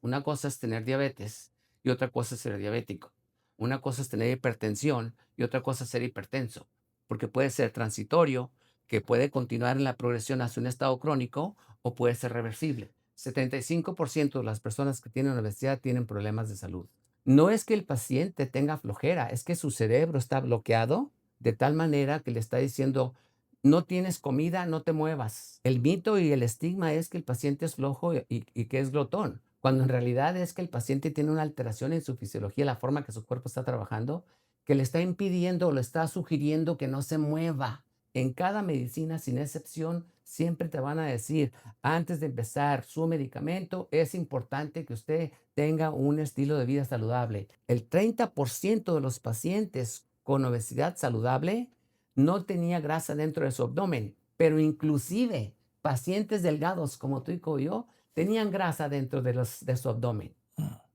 Una cosa es tener diabetes y otra cosa es ser diabético. Una cosa es tener hipertensión y otra cosa es ser hipertenso, porque puede ser transitorio, que puede continuar en la progresión hacia un estado crónico o puede ser reversible. 75% de las personas que tienen obesidad tienen problemas de salud. No es que el paciente tenga flojera, es que su cerebro está bloqueado de tal manera que le está diciendo, no tienes comida, no te muevas. El mito y el estigma es que el paciente es flojo y que es glotón, cuando en realidad es que el paciente tiene una alteración en su fisiología, la forma que su cuerpo está trabajando, que le está impidiendo o le está sugiriendo que no se mueva. En cada medicina, sin excepción, siempre te van a decir, antes de empezar su medicamento, es importante que usted tenga un estilo de vida saludable. El 30% de los pacientes con obesidad saludable no tenía grasa dentro de su abdomen, pero inclusive pacientes delgados como tú y como yo tenían grasa dentro de su abdomen,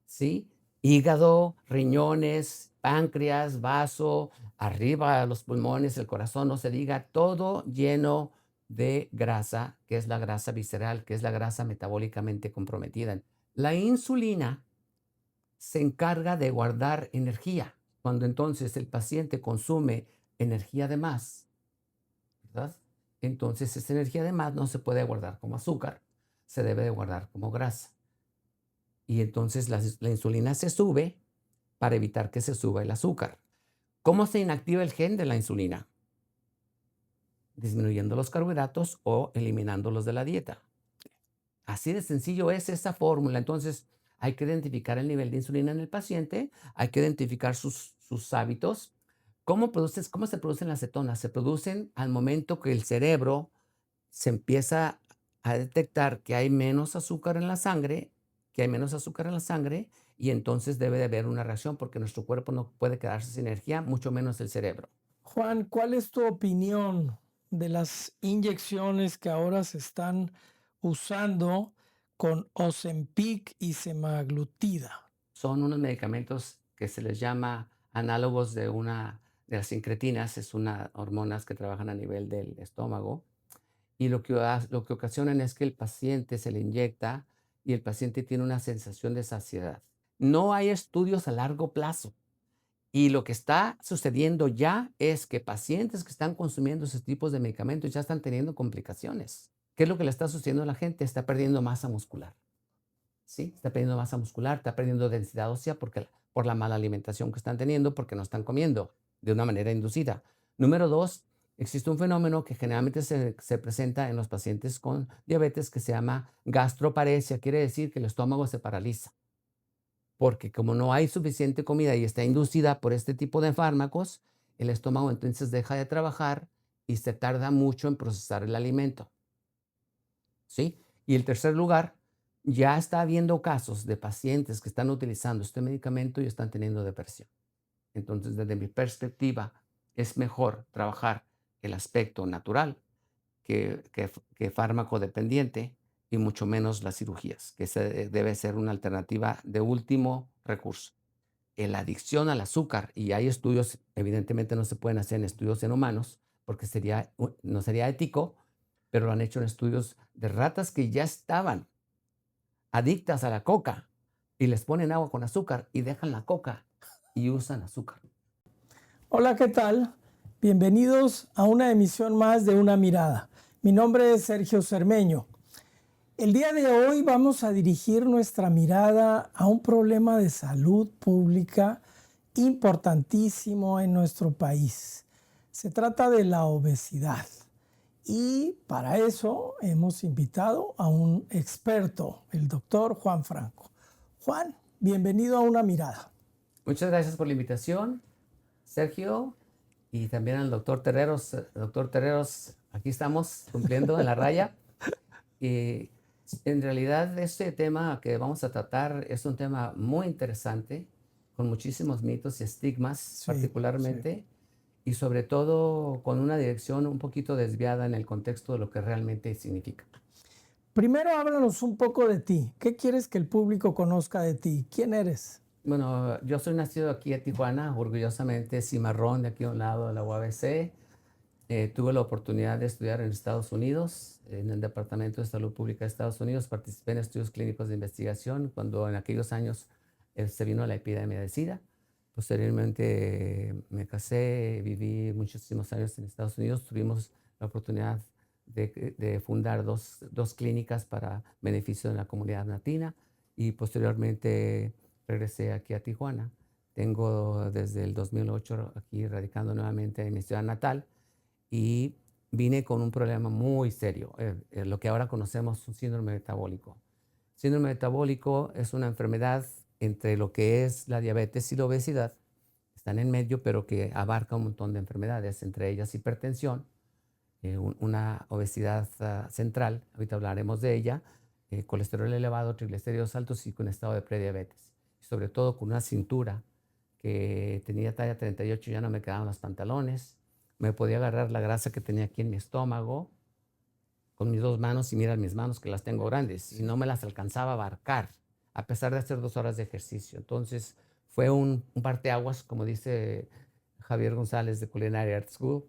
¿sí? Hígado, riñones, páncreas, vaso, arriba los pulmones, el corazón, no se diga, todo lleno de grasa, que es la grasa visceral, que es la grasa metabólicamente comprometida. La insulina se encarga de guardar energía. Cuando entonces el paciente consume energía de más, ¿verdad? Entonces esa energía de más no se puede guardar como azúcar, se debe de guardar como grasa. Y entonces la insulina se sube para evitar que se suba el azúcar. ¿Cómo se inactiva el gen de la insulina? Disminuyendo los carbohidratos o eliminándolos de la dieta. Así de sencillo es esa fórmula. Entonces, hay que identificar el nivel de insulina en el paciente, hay que identificar sus hábitos. ¿Cómo se producen las cetonas? Se producen al momento que el cerebro se empieza a detectar que hay menos azúcar en la sangre, y entonces debe de haber una reacción porque nuestro cuerpo no puede quedarse sin energía, mucho menos el cerebro. Juan, ¿cuál es tu opinión de las inyecciones que ahora se están usando con Ozempic y semaglutida? Son unos medicamentos que se les llama análogos de una de las incretinas, es una hormonas que trabajan a nivel del estómago, y lo que ocasionan es que el paciente se le inyecta y el paciente tiene una sensación de saciedad. No hay estudios a largo plazo. Y lo que está sucediendo ya es que pacientes que están consumiendo esos tipos de medicamentos ya están teniendo complicaciones. ¿Qué es lo que le está sucediendo a la gente? Está perdiendo masa muscular. ¿Sí? Está perdiendo masa muscular, está perdiendo densidad ósea por la mala alimentación que están teniendo, porque no están comiendo de una manera inducida. Número dos, existe un fenómeno que generalmente se presenta en los pacientes con diabetes que se llama gastroparesia. Quiere decir que el estómago se paraliza, porque como no hay suficiente comida y está inducida por este tipo de fármacos, el estómago entonces deja de trabajar y se tarda mucho en procesar el alimento. ¿Sí? Y el tercer lugar, ya está habiendo casos de pacientes que están utilizando este medicamento y están teniendo depresión. Entonces, desde mi perspectiva, es mejor trabajar el aspecto natural que fármaco dependiente y mucho menos las cirugías, que debe ser una alternativa de último recurso. La adicción al azúcar, y hay estudios, evidentemente no se pueden hacer en estudios en humanos, porque no sería ético, pero lo han hecho en estudios de ratas que ya estaban adictas a la coca y les ponen agua con azúcar y dejan la coca y usan azúcar. Hola, ¿qué tal? Bienvenidos a una emisión más de Una Mirada. Mi nombre es Sergio Cermeño. El día de hoy vamos a dirigir nuestra mirada a un problema de salud pública importantísimo en nuestro país. Se trata de la obesidad. Y para eso hemos invitado a un experto, el doctor Juan Franco. Juan, bienvenido a Una Mirada. Muchas gracias por la invitación, Sergio, y también al doctor Terreros. Doctor Terreros, aquí estamos cumpliendo en la raya. Y en realidad este tema que vamos a tratar es un tema muy interesante, con muchísimos mitos y estigmas Sí, sí. particularmente, y sobre todo con una dirección un poquito desviada en el contexto de lo que realmente significa. Primero háblanos un poco de ti. ¿Qué quieres que el público conozca de ti? ¿Quién eres? Bueno, yo soy nacido aquí en Tijuana, orgullosamente cimarrón de aquí a un lado de la UABC. Tuve la oportunidad de estudiar en Estados Unidos, en el Departamento de Salud Pública de Estados Unidos. Participé en estudios clínicos de investigación cuando en aquellos años se vino la epidemia de SIDA. Posteriormente me casé, viví muchísimos años en Estados Unidos. Tuvimos la oportunidad de fundar dos clínicas para beneficio de la comunidad latina y posteriormente regresé aquí a Tijuana. Tengo desde el 2008 aquí radicando nuevamente en mi ciudad natal y vine con un problema muy serio, lo que ahora conocemos un síndrome metabólico. Síndrome metabólico es una enfermedad entre lo que es la diabetes y la obesidad, están en medio, pero que abarca un montón de enfermedades, entre ellas hipertensión, una obesidad central, ahorita hablaremos de ella, colesterol elevado, triglicéridos altos y con estado de prediabetes. Y sobre todo con una cintura que tenía talla 38, ya no me quedaban los pantalones, me podía agarrar la grasa que tenía aquí en mi estómago con mis dos manos y mira mis manos que las tengo grandes y no me las alcanzaba a abarcar a pesar de hacer 2 horas de ejercicio. Entonces fue un parteaguas, como dice Javier González de Culinary Art School,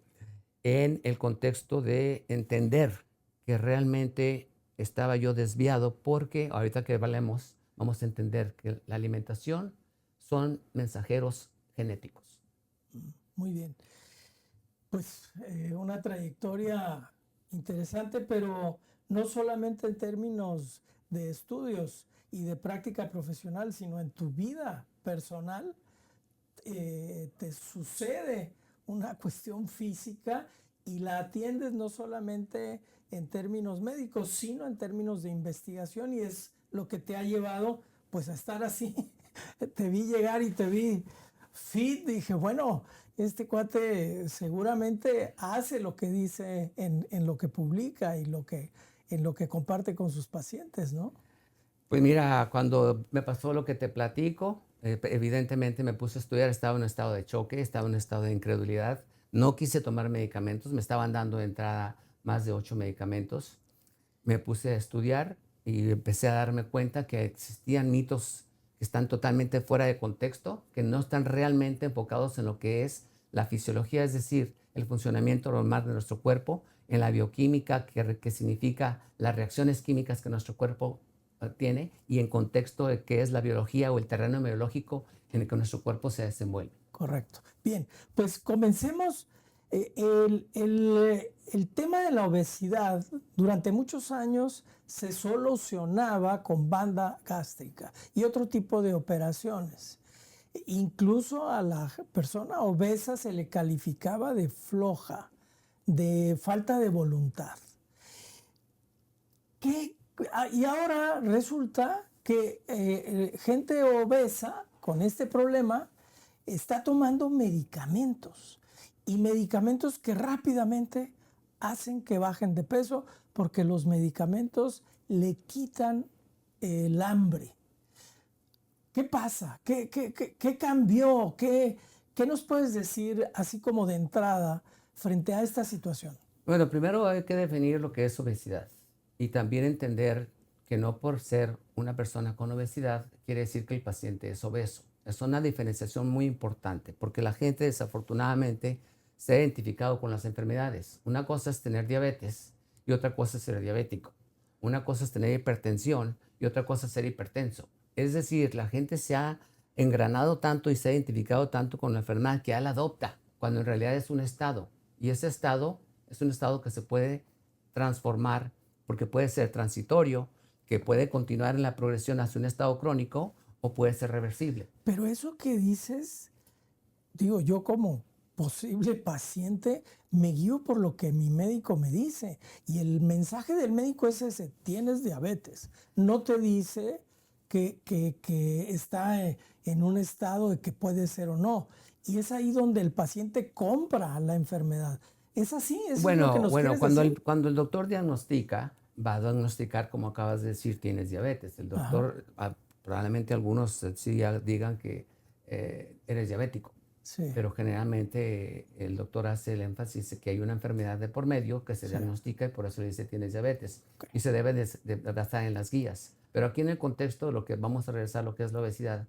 en el contexto de entender que realmente estaba yo desviado porque ahorita que hablemos vamos a entender que la alimentación son mensajeros genéticos. Muy bien. Pues una trayectoria interesante, pero no solamente en términos de estudios y de práctica profesional, sino en tu vida personal. Te sucede una cuestión física y la atiendes no solamente en términos médicos, sino en términos de investigación, y es lo que te ha llevado pues a estar así. Te vi llegar y te vi fit, dije, bueno, este cuate seguramente hace lo que dice en lo que publica y en lo que comparte con sus pacientes, ¿no? Pues mira, cuando me pasó lo que te platico, evidentemente me puse a estudiar, estaba en un estado de choque, estaba en un estado de incredulidad. No quise tomar medicamentos, me estaban dando de entrada más de 8 medicamentos. Me puse a estudiar y empecé a darme cuenta que existían mitos que están totalmente fuera de contexto, que no están realmente enfocados en lo que es la fisiología, es decir, el funcionamiento normal de nuestro cuerpo, en la bioquímica, que significa las reacciones químicas que nuestro cuerpo tiene, y en contexto de qué es la biología o el terreno biológico en el que nuestro cuerpo se desenvuelve. Correcto. Bien, pues comencemos. El tema de la obesidad durante muchos años se solucionaba con banda gástrica y otro tipo de operaciones. Incluso a la persona obesa se le calificaba de floja, de falta de voluntad. Y ahora resulta que gente obesa con este problema está tomando medicamentos, y medicamentos que rápidamente hacen que bajen de peso porque los medicamentos le quitan el hambre. ¿Qué pasa? ¿Qué cambió? ¿Qué nos puedes decir así como de entrada frente a esta situación? Bueno, primero hay que definir lo que es obesidad y también entender que no por ser una persona con obesidad quiere decir que el paciente es obeso. Es una diferenciación muy importante porque la gente desafortunadamente se ha identificado con las enfermedades. Una cosa es tener diabetes y otra cosa es ser diabético. Una cosa es tener hipertensión y otra cosa es ser hipertenso. Es decir, la gente se ha engranado tanto y se ha identificado tanto con la enfermedad que ya la adopta, cuando en realidad es un estado. Y ese estado es un estado que se puede transformar porque puede ser transitorio, que puede continuar en la progresión hacia un estado crónico o puede ser reversible. Pero eso que dices, digo, yo como posible paciente me guío por lo que mi médico me dice. Y el mensaje del médico es ese: tienes diabetes. No te dice que está en un estado de que puede ser o no. Y es ahí donde el paciente compra la enfermedad. ¿Es así? ¿Eso es lo que nos quieres decir? Cuando el doctor diagnostica, va a diagnosticar, como acabas de decir, tienes diabetes. El Ajá, doctor, probablemente algunos sí digan que eres diabético, sí, pero generalmente el doctor hace el énfasis de que hay una enfermedad de por medio que se sí. diagnostica y por eso le dice tienes diabetes. Ok. Y se debe de basar en las guías. Pero aquí en el contexto de lo que vamos a regresar, lo que es la obesidad,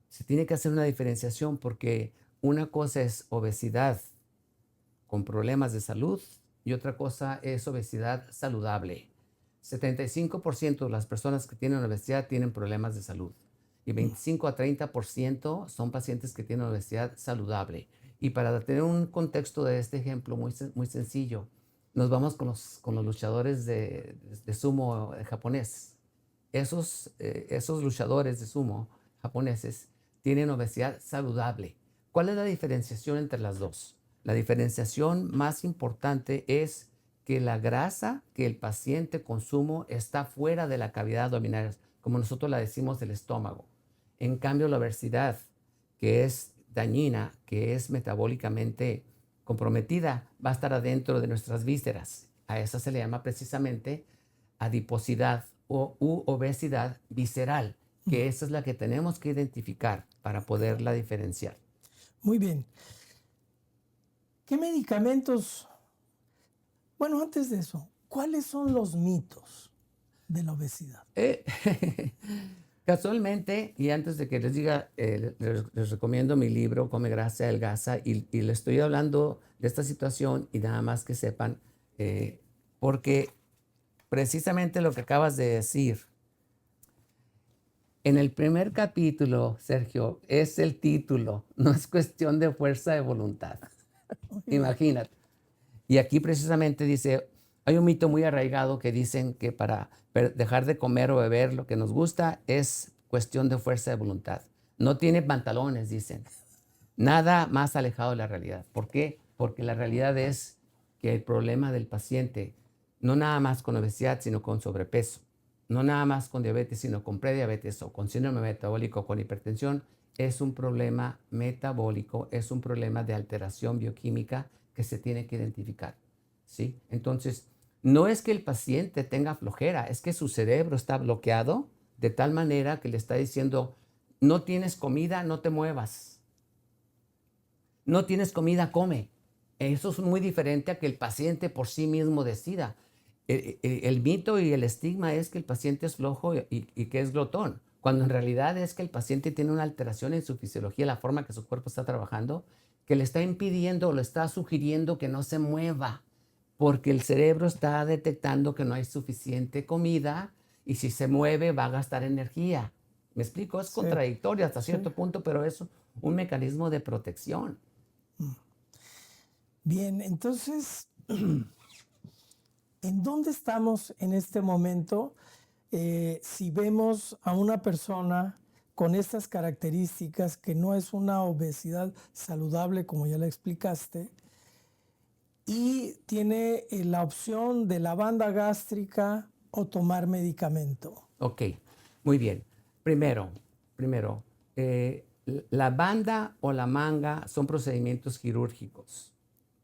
se tiene que hacer una diferenciación porque una cosa es obesidad con problemas de salud y otra cosa es obesidad saludable. 75% de las personas que tienen obesidad tienen problemas de salud y 25 a 30% son pacientes que tienen obesidad saludable. Y para tener un contexto de este ejemplo muy sencillo, nos vamos con los luchadores de sumo japonés. Esos luchadores de sumo japoneses tienen obesidad saludable. ¿Cuál es la diferenciación entre las dos? La diferenciación más importante es que la grasa que el paciente consume está fuera de la cavidad abdominal, como nosotros la decimos del estómago. En cambio, la obesidad, que es dañina, que es metabólicamente comprometida, va a estar adentro de nuestras vísceras. A esa se le llama precisamente adiposidad u obesidad visceral, que esa es la que tenemos que identificar para poderla diferenciar. Muy bien. ¿Qué medicamentos? Bueno, antes de eso, ¿cuáles son los mitos de la obesidad? Casualmente, y antes de que les diga, les recomiendo mi libro, Come Grasa, Adelgaza, y les estoy hablando de esta situación y nada más que sepan, porque precisamente lo que acabas de decir, en el primer capítulo, Sergio, es el título, no es cuestión de fuerza de voluntad. Imagínate. Y aquí precisamente dice, hay un mito muy arraigado que dicen que para dejar de comer o beber lo que nos gusta es cuestión de fuerza de voluntad. No tiene pantalones, dicen. Nada más alejado de la realidad. ¿Por qué? Porque la realidad es que el problema del paciente, no nada más con obesidad, sino con sobrepeso, no nada más con diabetes, sino con prediabetes o con síndrome metabólico o con hipertensión, es un problema metabólico, es un problema de alteración bioquímica que se tiene que identificar, ¿sí? Entonces, no es que el paciente tenga flojera, es que su cerebro está bloqueado de tal manera que le está diciendo, no tienes comida, no te muevas. No tienes comida, come. Eso es muy diferente a que el paciente por sí mismo decida. El mito y el estigma es que el paciente es flojo y que es glotón, cuando en realidad es que el paciente tiene una alteración en su fisiología, la forma que su cuerpo está trabajando, que le está impidiendo o le está sugiriendo que no se mueva, porque el cerebro está detectando que no hay suficiente comida y si se mueve va a gastar energía. ¿Me explico? Es contradictorio hasta cierto punto, pero es un mecanismo de protección. Bien, entonces, ¿en dónde estamos en este momento si vemos a una persona con estas características que no es una obesidad saludable, como ya la explicaste, y tiene la opción de la banda gástrica o tomar medicamento? Ok, muy bien. Primero, la banda o la manga son procedimientos quirúrgicos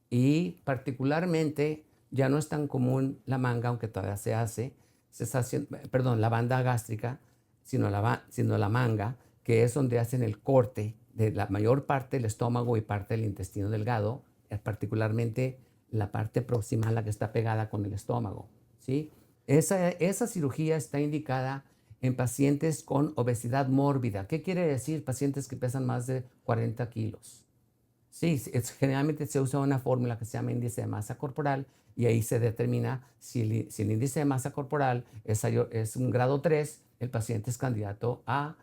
y particularmente ya no es tan común la manga, aunque todavía se hace, la banda gástrica, sino la manga, que es donde hacen el corte de la mayor parte del estómago y parte del intestino delgado, particularmente la parte proximal, la que está pegada con el estómago, ¿sí? Esa cirugía está indicada en pacientes con obesidad mórbida. ¿Qué quiere decir? Pacientes que pesan más de 40 kilos. Sí, generalmente se usa una fórmula que se llama índice de masa corporal y ahí se determina si el índice de masa corporal es un grado 3, el paciente es candidato a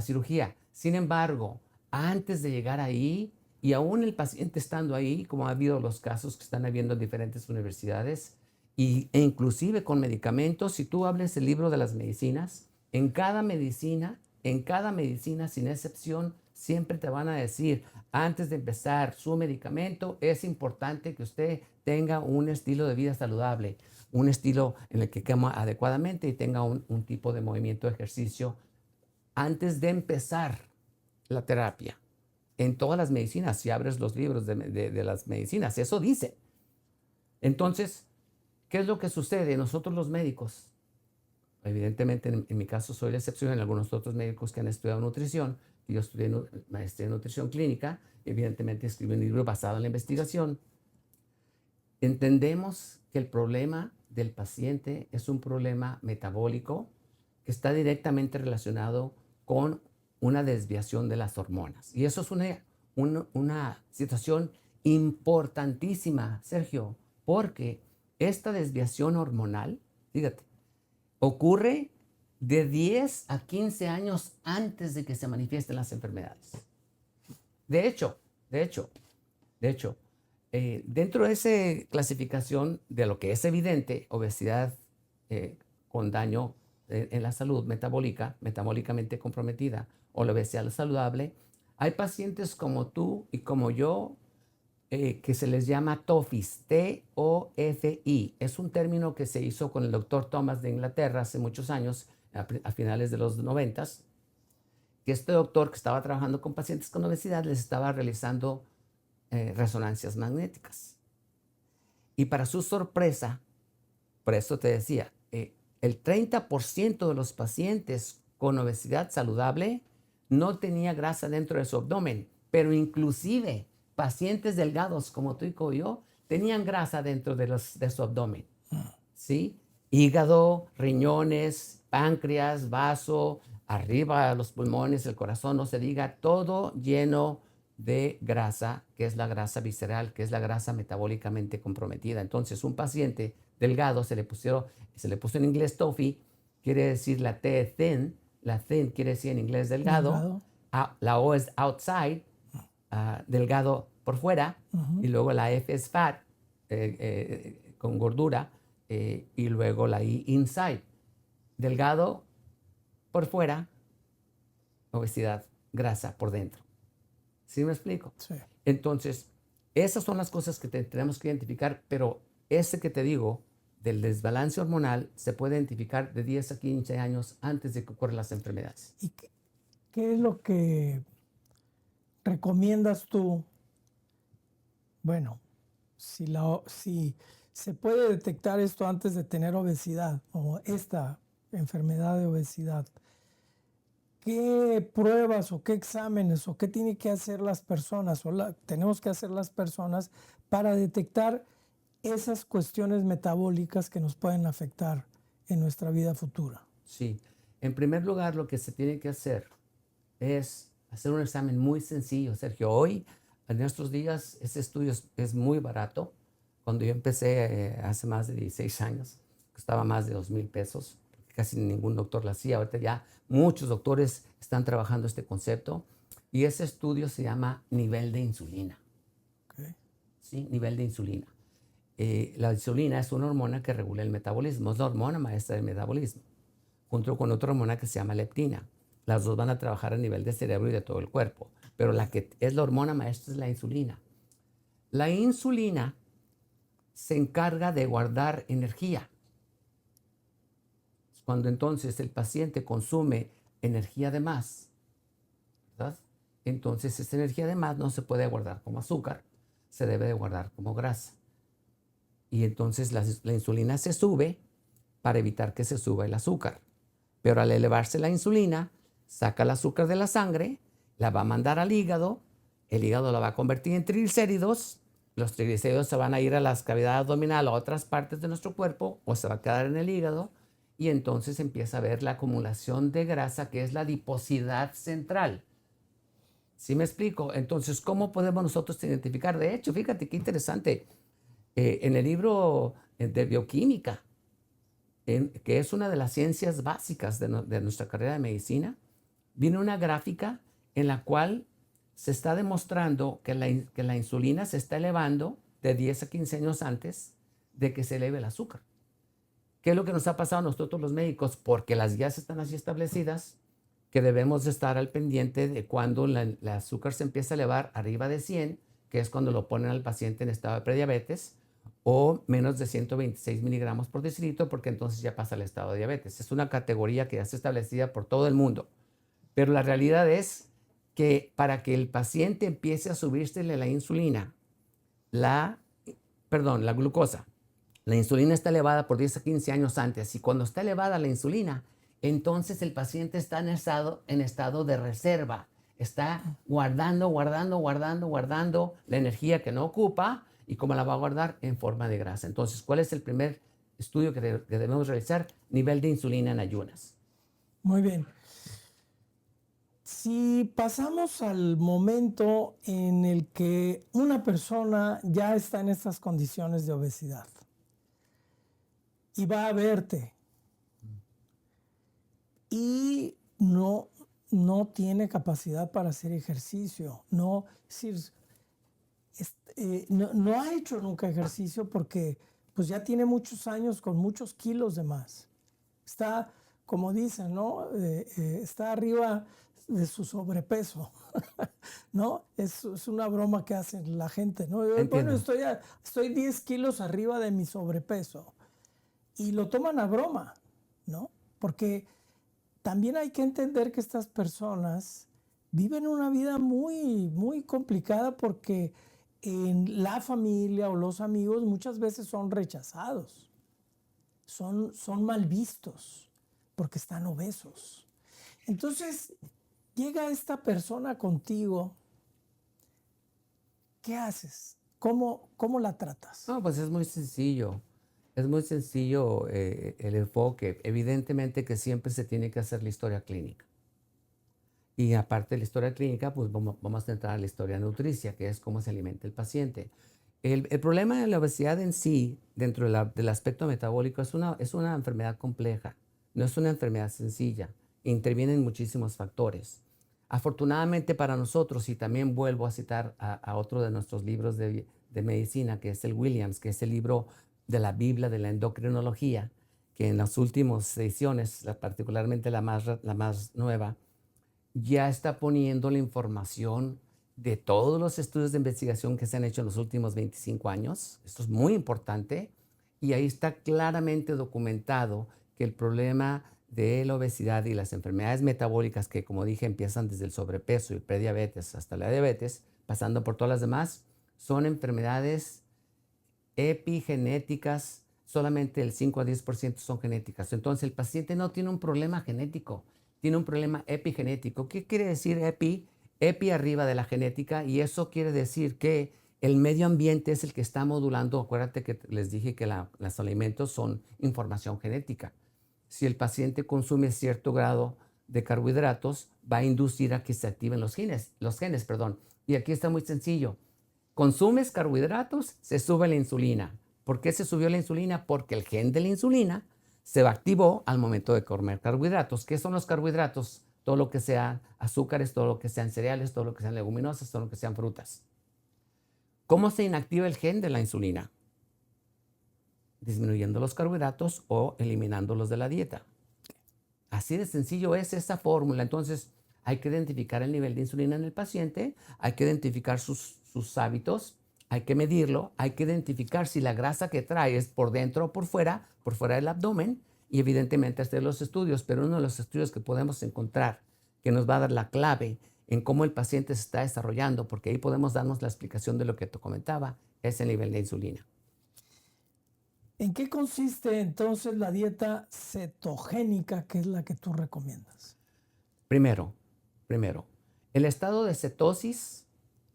cirugía. Sin embargo, antes de llegar ahí, y aún el paciente estando ahí, como ha habido los casos que están habiendo en diferentes universidades, e inclusive con medicamentos, si tú hables el libro de las medicinas, en cada medicina, sin excepción, siempre te van a decir, antes de empezar su medicamento, es importante que usted tenga un estilo de vida saludable, un estilo en el que coma adecuadamente y tenga un tipo de movimiento de ejercicio antes de empezar la terapia. En todas las medicinas, si abres los libros de las medicinas, eso dice. Entonces, ¿qué es lo que sucede? Nosotros los médicos, evidentemente en mi caso soy la excepción, en algunos otros médicos que han estudiado nutrición, yo estudié maestría en nutrición clínica, evidentemente escribí un libro basado en la investigación. Entendemos que el problema del paciente es un problema metabólico que está directamente relacionado con una desviación de las hormonas. Y eso es una situación importantísima, Sergio, porque esta desviación hormonal, fíjate, ocurre de 10 a 15 años antes de que se manifiesten las enfermedades. De hecho, dentro de esa clasificación de lo que es evidente, obesidad con daño en la salud metabólicamente comprometida, o la obesidad saludable, hay pacientes como tú y como yo que se les llama TOFIs, T-O-F-I. Es un término que se hizo con el doctor Thomas de Inglaterra hace muchos años, a finales de los 90s, que este doctor que estaba trabajando con pacientes con obesidad les estaba realizando resonancias magnéticas. Y para su sorpresa, por eso te decía, el 30% de los pacientes con obesidad saludable no tenía grasa dentro de su abdomen, pero inclusive pacientes delgados como tú y como yo tenían grasa dentro de su abdomen, ¿sí? Hígado, riñones, páncreas, vaso, arriba los pulmones, el corazón, no se diga, todo lleno de grasa, que es la grasa visceral, que es la grasa metabólicamente comprometida. Entonces, un paciente delgado se le puso en inglés TOFI, quiere decir la T thin, la thin quiere decir en inglés delgado. La O es outside, delgado por fuera, y luego la F es fat, con gordura, y luego la I inside, delgado por fuera, obesidad, grasa por dentro. ¿Sí me explico? Sí. Entonces, esas son las cosas que tenemos que identificar, pero ese que te digo, del desbalance hormonal, se puede identificar de 10 a 15 años antes de que ocurran las enfermedades. ¿Y qué es lo que recomiendas tú? Bueno, si se puede detectar esto antes de tener obesidad o esta enfermedad de obesidad, ¿qué pruebas o qué exámenes o qué tienen que hacer las personas tenemos que hacer las personas para detectar esas cuestiones metabólicas que nos pueden afectar en nuestra vida futura? Sí. En primer lugar, lo que se tiene que hacer es hacer un examen muy sencillo, Sergio. Hoy, en nuestros días, ese estudio es muy barato. Cuando yo empecé hace más de 16 años, costaba más de $2,000. Casi ningún doctor lo hacía. Ahorita ya muchos doctores están trabajando este concepto. Y ese estudio se llama nivel de insulina. Okay. ¿Sí? Nivel de insulina. La insulina es una hormona que regula el metabolismo. Es la hormona maestra del metabolismo, junto con otra hormona que se llama leptina. Las dos van a trabajar a nivel de cerebro y de todo el cuerpo. Pero la que es la hormona maestra es la insulina. La insulina se encarga de guardar energía. Cuando entonces el paciente consume energía de más, ¿verdad? Entonces esa energía de más no se puede guardar como azúcar, se debe de guardar como grasa. Y entonces la insulina se sube para evitar que se suba el azúcar. Pero al elevarse la insulina, saca el azúcar de la sangre, la va a mandar al hígado, el hígado la va a convertir en triglicéridos, los triglicéridos se van a ir a las cavidades abdominales, a otras partes de nuestro cuerpo, o se va a quedar en el hígado, y entonces empieza a haber la acumulación de grasa, que es la adiposidad central. ¿Sí me explico? Entonces, ¿cómo podemos nosotros identificar? De hecho, fíjate qué interesante. En el libro de bioquímica, que es una de las ciencias básicas de nuestra carrera de medicina, viene una gráfica en la cual se está demostrando que la insulina se está elevando de 10 a 15 años antes de que se eleve el azúcar. ¿Qué es lo que nos ha pasado a nosotros los médicos? Porque las guías están así establecidas, que debemos de estar al pendiente de cuando el azúcar se empieza a elevar arriba de 100, que es cuando lo ponen al paciente en estado de prediabetes, o menos de 126 miligramos por decilitro, porque entonces ya pasa al estado de diabetes. Es una categoría que ya está establecida por todo el mundo. Pero la realidad es que para que el paciente empiece a subírsele la insulina, la glucosa, la insulina está elevada por 10 a 15 años antes. Y cuando está elevada la insulina, entonces el paciente está en estado de reserva. Está guardando la energía que no ocupa. ¿Y cómo la va a guardar? En forma de grasa. Entonces, ¿cuál es el primer estudio que debemos realizar? Nivel de insulina en ayunas. Muy bien. Si pasamos al momento en el que una persona ya está en estas condiciones de obesidad y va a verte y no tiene capacidad para hacer ejercicio, es decir, no ha hecho nunca ejercicio porque pues ya tiene muchos años con muchos kilos de más. Está, como dicen, ¿no? Está arriba de su sobrepeso, ¿no? Es una broma que hacen la gente, ¿no? Bueno, Entiendo. estoy 10 kilos arriba de mi sobrepeso. Y lo toman a broma, ¿no? Porque también hay que entender que estas personas viven una vida muy, muy complicada porque en la familia o los amigos muchas veces son rechazados, son mal vistos porque están obesos. Entonces, llega esta persona contigo, ¿qué haces? ¿Cómo la tratas? No, pues es muy sencillo. Es muy sencillo el enfoque. Evidentemente que siempre se tiene que hacer la historia clínica. Y aparte de la historia clínica, pues vamos a entrar a la historia nutricia, que es cómo se alimenta el paciente. El problema de la obesidad en sí, dentro del aspecto metabólico, es una enfermedad compleja, no es una enfermedad sencilla. Intervienen muchísimos factores. Afortunadamente para nosotros, y también vuelvo a citar a otro de nuestros libros de medicina, que es el Williams, que es el libro de la Biblia de la endocrinología, que en las últimas ediciones, particularmente la más nueva, ya está poniendo la información de todos los estudios de investigación que se han hecho en los últimos 25 años. Esto es muy importante. Y ahí está claramente documentado que el problema de la obesidad y las enfermedades metabólicas, que como dije empiezan desde el sobrepeso y el prediabetes hasta la diabetes, pasando por todas las demás, son enfermedades epigenéticas. Solamente el 5 a 10% son genéticas. Entonces el paciente no tiene un problema genético, tiene un problema epigenético. ¿Qué quiere decir epi? Epi arriba de la genética, y eso quiere decir que el medio ambiente es el que está modulando. Acuérdate que les dije que los alimentos son información genética. Si el paciente consume cierto grado de carbohidratos, va a inducir a que se activen los genes, perdón. Y aquí está muy sencillo. Consumes carbohidratos, se sube la insulina. ¿Por qué se subió la insulina? Porque el gen de la insulina se activó al momento de comer carbohidratos. ¿Qué son los carbohidratos? Todo lo que sean azúcares, todo lo que sean cereales, todo lo que sean leguminosas, todo lo que sean frutas. ¿Cómo se inactiva el gen de la insulina? Disminuyendo los carbohidratos o eliminándolos de la dieta. Así de sencillo es esa fórmula. Entonces, hay que identificar el nivel de insulina en el paciente, hay que identificar sus hábitos, hay que medirlo, hay que identificar si la grasa que trae es por dentro o por fuera del abdomen, y evidentemente hacer los estudios. Pero uno de los estudios que podemos encontrar que nos va a dar la clave en cómo el paciente se está desarrollando, porque ahí podemos darnos la explicación de lo que te comentaba, es el nivel de insulina. ¿En qué consiste entonces la dieta cetogénica, que es la que tú recomiendas? Primero, el estado de cetosis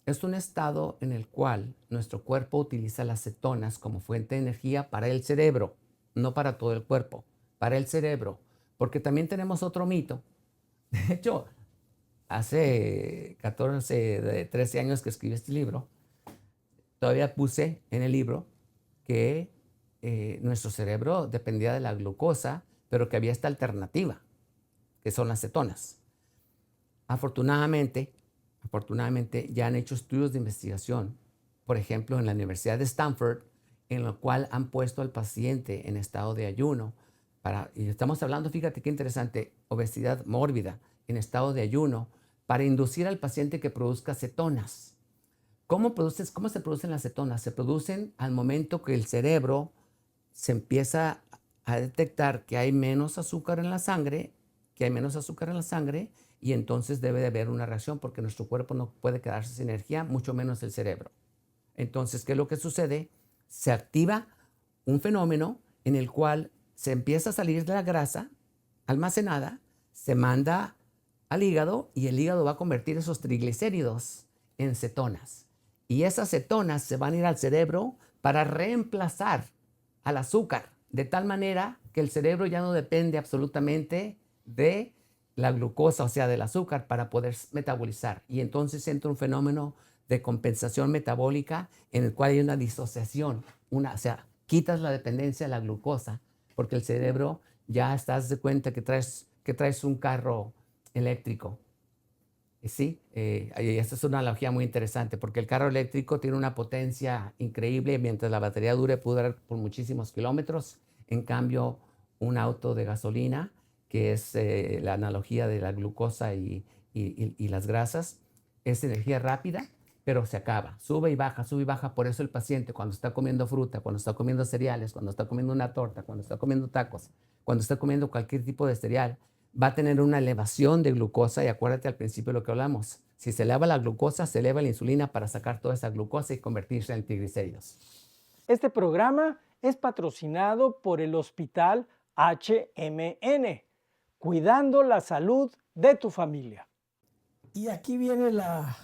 es un estado en el cual nuestro cuerpo utiliza las cetonas como fuente de energía para el cerebro, no para todo el cuerpo, para el cerebro. Porque también tenemos otro mito. De hecho, hace 13 años que escribí este libro, todavía puse en el libro que nuestro cerebro dependía de la glucosa, pero que había esta alternativa, que son las cetonas. Afortunadamente, ya han hecho estudios de investigación, por ejemplo, en la Universidad de Stanford, en lo cual han puesto al paciente en estado de ayuno, y estamos hablando, fíjate qué interesante, obesidad mórbida, en estado de ayuno, para inducir al paciente que produzca cetonas. ¿Cómo se producen las cetonas? Se producen al momento que el cerebro se empieza a detectar que hay menos azúcar en la sangre, y entonces debe de haber una reacción, porque nuestro cuerpo no puede quedarse sin energía, mucho menos el cerebro. Entonces, ¿qué es lo que sucede? Se activa un fenómeno en el cual se empieza a salir de la grasa almacenada, se manda al hígado, y el hígado va a convertir esos triglicéridos en cetonas. Y esas cetonas se van a ir al cerebro para reemplazar al azúcar, de tal manera que el cerebro ya no depende absolutamente de la glucosa, o sea, del azúcar, para poder metabolizar. Y entonces entra un fenómeno de compensación metabólica en el cual hay una disociación, o sea, quitas la dependencia de la glucosa, porque el cerebro ya estás de cuenta que traes un carro eléctrico. Sí, y esta es una analogía muy interesante, porque el carro eléctrico tiene una potencia increíble mientras la batería dure, puede durar por muchísimos kilómetros. En cambio, un auto de gasolina, que es la analogía de la glucosa y las grasas, es energía rápida, pero se acaba, sube y baja, sube y baja. Por eso el paciente, cuando está comiendo fruta, cuando está comiendo cereales, cuando está comiendo una torta, cuando está comiendo tacos, cuando está comiendo cualquier tipo de cereal, va a tener una elevación de glucosa. Y acuérdate al principio de lo que hablamos, si se eleva la glucosa, se eleva la insulina para sacar toda esa glucosa y convertirse en triglicéridos. Este programa es patrocinado por el Hospital HMN, cuidando la salud de tu familia. Y aquí viene la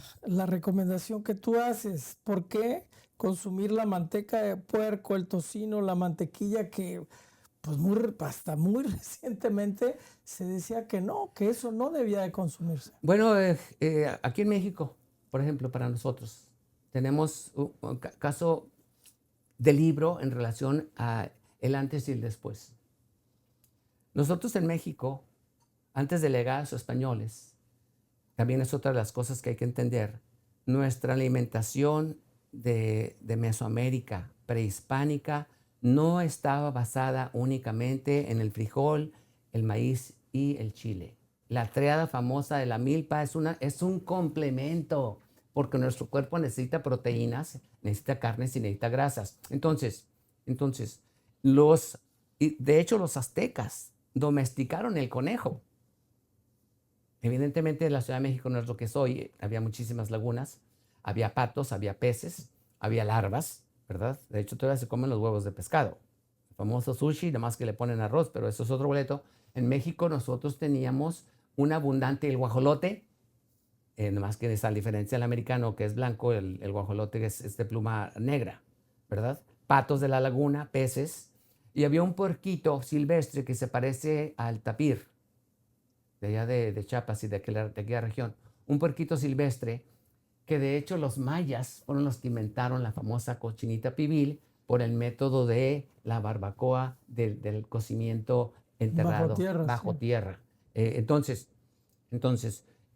recomendación que tú haces. ¿Por qué consumir la manteca de puerco, el tocino, la mantequilla que pues hasta muy recientemente se decía que no, que eso no debía de consumirse? Bueno, aquí en México, por ejemplo, para nosotros, tenemos un caso de libro en relación a el antes y el después. Nosotros en México, antes de llegar a los españoles, también es otra de las cosas que hay que entender, nuestra alimentación de Mesoamérica prehispánica no estaba basada únicamente en el frijol, el maíz y el chile. La triada famosa de la milpa es un complemento, porque nuestro cuerpo necesita proteínas, necesita carnes y necesita grasas. Entonces, de hecho, los aztecas domesticaron el conejo. Evidentemente, la Ciudad de México no es lo que es hoy. Había muchísimas lagunas, había patos, había peces, había larvas, ¿verdad? De hecho, todavía se comen los huevos de pescado. El famoso sushi, nada más que le ponen arroz, pero eso es otro boleto. En México nosotros teníamos un abundante el guajolote, nada más que esa diferencia del americano, que es blanco, el guajolote es de pluma negra, ¿verdad? Patos de la laguna, peces, y había un puerquito silvestre que se parece al tapir, de allá de Chiapas y de aquella región, un puerquito silvestre que de hecho los mayas fueron los que inventaron la famosa cochinita pibil por el método de la barbacoa, del cocimiento enterrado bajo Sí. tierra. Entonces,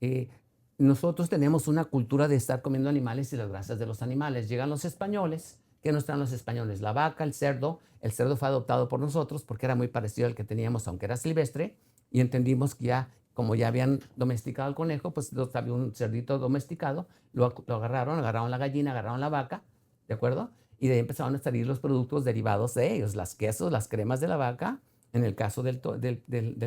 eh, nosotros tenemos una cultura de estar comiendo animales y las grasas de los animales. Llegan los españoles. ¿Qué nos traen los españoles? La vaca, el cerdo. El cerdo fue adoptado por nosotros porque era muy parecido al que teníamos, aunque era silvestre. Y entendimos que ya, como ya habían domesticado al conejo, pues había un cerdito domesticado, lo agarraron la gallina, agarraron la vaca, ¿de acuerdo? Y de ahí empezaron a salir los productos derivados de ellos, las quesos, las cremas de la vaca, en el caso del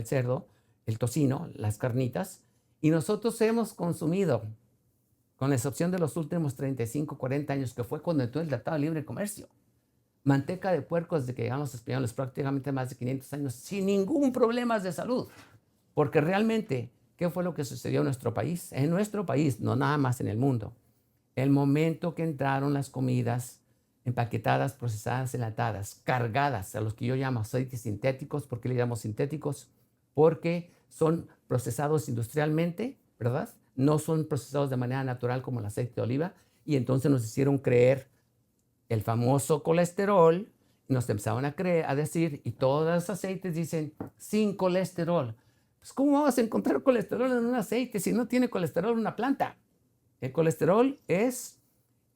cerdo, el tocino, las carnitas. Y nosotros hemos consumido, con la excepción de los últimos 35, 40 años, que fue cuando entró el Tratado de Libre Comercio, manteca de puerco desde que llegaron los españoles, prácticamente más de 500 años, sin ningún problema de salud. Porque realmente, ¿qué fue lo que sucedió en nuestro país? En nuestro país, no nada más en el mundo. El momento que entraron las comidas empaquetadas, procesadas, enlatadas, cargadas, a los que yo llamo aceites sintéticos. ¿Por qué le llamo sintéticos? Porque son procesados industrialmente, ¿verdad? No son procesados de manera natural como el aceite de oliva. Y entonces nos hicieron creer el famoso colesterol, y nos empezaron a decir, y todos los aceites dicen, sin colesterol. Pues, ¿cómo vamos a encontrar colesterol en un aceite si no tiene colesterol en una planta? El colesterol es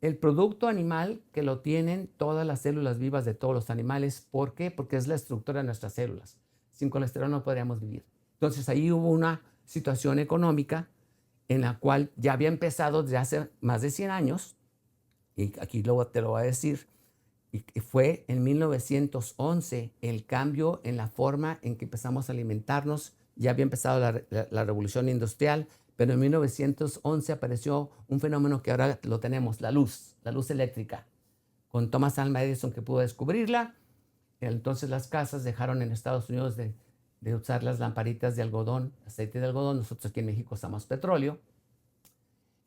el producto animal que lo tienen todas las células vivas de todos los animales. ¿Por qué? Porque es la estructura de nuestras células. Sin colesterol no podríamos vivir. Entonces ahí hubo una situación económica en la cual ya había empezado desde hace más de 100 años, y aquí luego te lo voy a decir, y fue en 1911 el cambio en la forma en que empezamos a alimentarnos. Ya había empezado la revolución industrial, pero en 1911 apareció un fenómeno que ahora lo tenemos, la luz eléctrica, con Thomas Alva Edison, que pudo descubrirla. Entonces las casas dejaron en Estados Unidos de usar las lamparitas de algodón, aceite de algodón. Nosotros aquí en México usamos petróleo.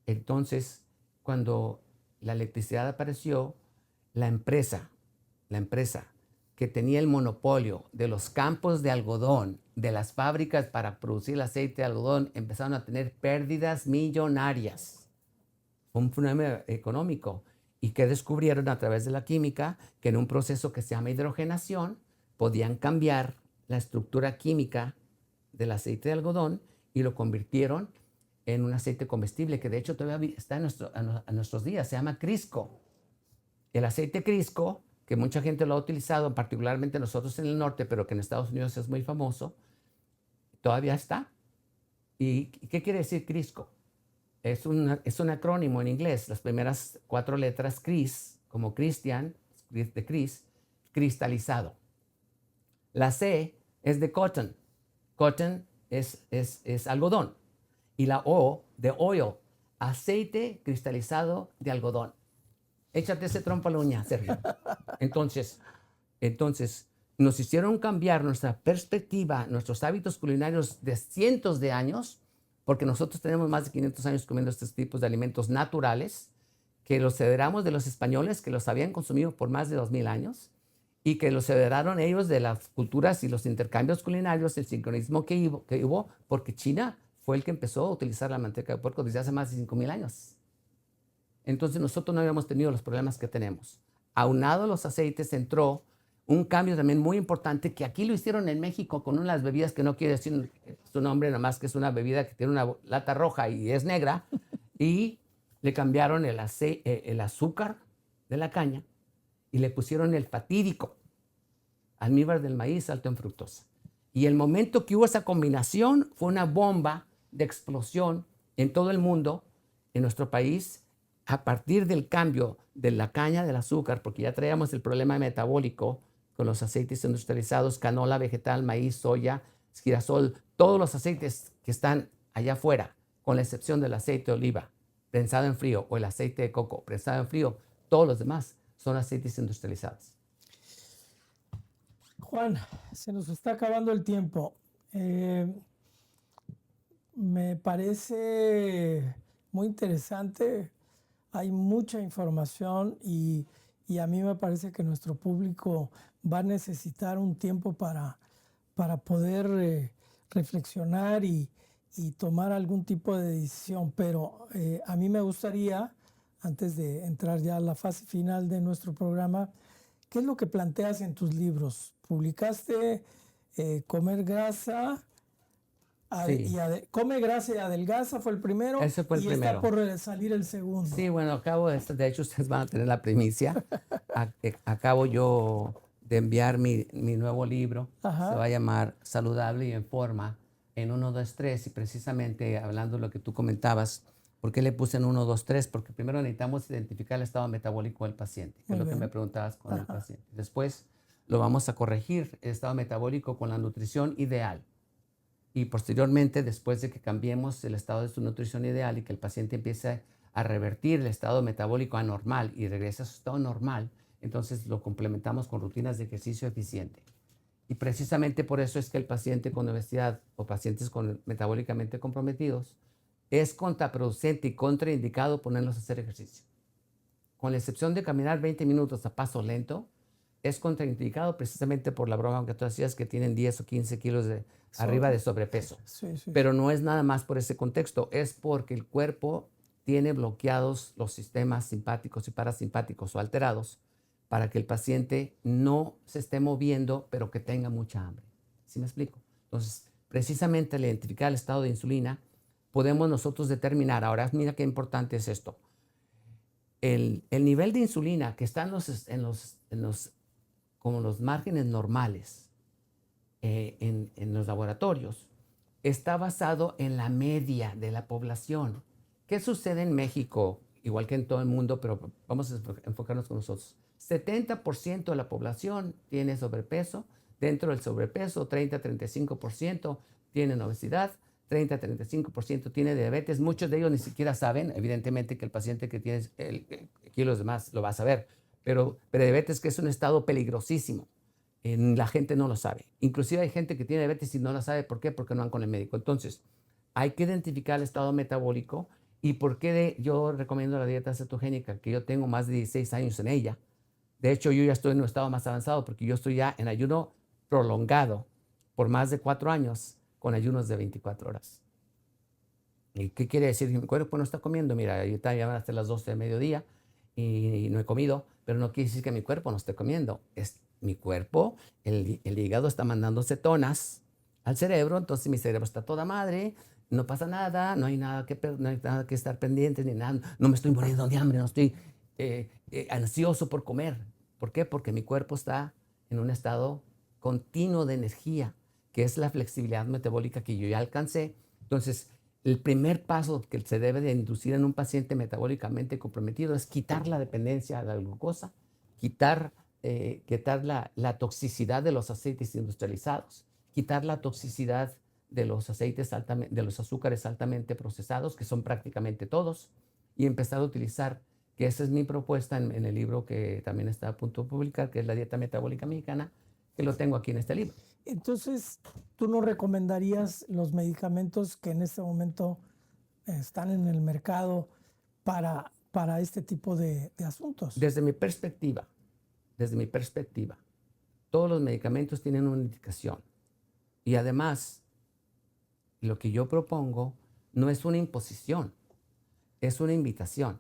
Entonces, cuando la electricidad apareció, la empresa que tenía el monopolio de los campos de algodón, de las fábricas para producir el aceite de algodón, empezaron a tener pérdidas millonarias. Fue un fenómeno económico. Y que descubrieron a través de la química que en un proceso que se llama hidrogenación podían cambiar la estructura química del aceite de algodón y lo convirtieron en un aceite comestible que de hecho todavía está en nuestros días. Se llama Crisco. El aceite Crisco, que mucha gente lo ha utilizado, particularmente nosotros en el norte, pero que en Estados Unidos es muy famoso, todavía está. ¿Y qué quiere decir Crisco? Es un acrónimo en inglés. Las primeras 4 letras, CRIS, como Christian, de Chris, cristalizado. La C es de cotton. Cotton es algodón. Y la O de oil, aceite cristalizado de algodón. Échate ese trompo a la uña, Sergio. Entonces, nos hicieron cambiar nuestra perspectiva, nuestros hábitos culinarios de cientos de años, porque nosotros tenemos más de 500 años comiendo estos tipos de alimentos naturales, que los heredamos de los españoles, que los habían consumido por más de 2000 años, y que los heredaron ellos de las culturas y los intercambios culinarios, el sincronismo que hubo, porque China fue el que empezó a utilizar la manteca de puerco desde hace más de 5000 años. Entonces nosotros no habíamos tenido los problemas que tenemos. Aunado a los aceites entró un cambio también muy importante que aquí lo hicieron en México con unas bebidas que no quiere decir su nombre, nada más que es una bebida que tiene una lata roja y es negra, y le cambiaron el azúcar de la caña y le pusieron el fatídico, almíbar del maíz alto en fructosa. Y el momento que hubo esa combinación fue una bomba de explosión en todo el mundo, en nuestro país, a partir del cambio de la caña del azúcar, porque ya traíamos el problema metabólico con los aceites industrializados, canola, vegetal, maíz, soya, girasol, todos los aceites que están allá afuera, con la excepción del aceite de oliva prensado en frío o el aceite de coco prensado en frío, todos los demás son aceites industrializados. Juan, se nos está acabando el tiempo. Me parece muy interesante. Hay mucha información y a mí me parece que nuestro público va a necesitar un tiempo para poder reflexionar y tomar algún tipo de decisión. Pero a mí me gustaría, antes de entrar ya a la fase final de nuestro programa, ¿qué es lo que planteas en tus libros? Publicaste Comer Grasa. Sí. Come Grasa y Adelgaza fue el primero. Ese fue el primero. Está por salir el segundo. Sí, bueno, de hecho ustedes van a tener la primicia. Acabo yo de enviar mi nuevo libro. Ajá. Se va a llamar Saludable y en Forma en 1, 2, 3. Y precisamente hablando de lo que tú comentabas, ¿por qué le puse en 1, 2, 3? Porque primero necesitamos identificar el estado metabólico del paciente, que es lo que me preguntabas con el paciente. Después lo vamos a corregir, el estado metabólico, con la nutrición ideal. Y posteriormente, después de que cambiemos el estado de su nutrición ideal y que el paciente empiece a revertir el estado metabólico anormal y regrese a su estado normal, entonces lo complementamos con rutinas de ejercicio eficiente. Y precisamente por eso es que el paciente con obesidad o pacientes metabólicamente comprometidos es contraproducente y contraindicado ponerlos a hacer ejercicio. Con la excepción de caminar 20 minutos a paso lento, es contraindicado precisamente por la broma que tú hacías, que tienen 10 o 15 kilos arriba de sobrepeso. Sí. Pero no es nada más por ese contexto, es porque el cuerpo tiene bloqueados los sistemas simpáticos y parasimpáticos o alterados para que el paciente no se esté moviendo, pero que tenga mucha hambre. ¿Sí me explico? Entonces, precisamente al identificar el estado de insulina, podemos nosotros determinar, ahora mira qué importante es esto, el nivel de insulina que está como los márgenes normales en los laboratorios, está basado en la media de la población. ¿Qué sucede en México? Igual que en todo el mundo, pero vamos a enfocarnos con nosotros. 70% de la población tiene sobrepeso. Dentro del sobrepeso, 30-35% tienen obesidad, 30-35% tiene diabetes. Muchos de ellos ni siquiera saben, evidentemente, que el paciente que tiene kilos de más lo va a saber. Pero prediabetes, que es un estado peligrosísimo, la gente no lo sabe. Inclusive hay gente que tiene diabetes y no lo sabe. ¿Por qué? Porque no van con el médico. Entonces, hay que identificar el estado metabólico. ¿Y por qué yo recomiendo la dieta cetogénica? Que yo tengo más de 16 años en ella. De hecho, yo ya estoy en un estado más avanzado porque yo estoy ya en ayuno prolongado por más de 4 años con ayunos de 24 horas. ¿Y qué quiere decir? Mi cuerpo no está comiendo. Mira, ahorita ya van a ser las 12 de mediodía y no he comido, pero no quiere decir que mi cuerpo no esté comiendo. Es mi cuerpo, el hígado está mandando cetonas al cerebro, entonces mi cerebro está toda madre, no pasa nada, no hay nada no hay nada que estar pendiente ni nada, no me estoy muriendo de hambre, no estoy ansioso por comer. ¿Por qué? Porque mi cuerpo está en un estado continuo de energía, que es la flexibilidad metabólica que yo ya alcancé. Entonces, el primer paso que se debe de inducir en un paciente metabólicamente comprometido es quitar la dependencia de la glucosa, quitar la toxicidad de los aceites industrializados, quitar la toxicidad de los de los azúcares altamente procesados, que son prácticamente todos, y empezar a utilizar, que esa es mi propuesta en el libro que también está a punto de publicar, que es la dieta metabólica mexicana, que lo tengo aquí en este libro. Entonces, ¿tú no recomendarías los medicamentos que en este momento están en el mercado para este tipo de asuntos? Desde mi perspectiva, todos los medicamentos tienen una indicación. Y además, lo que yo propongo no es una imposición, es una invitación.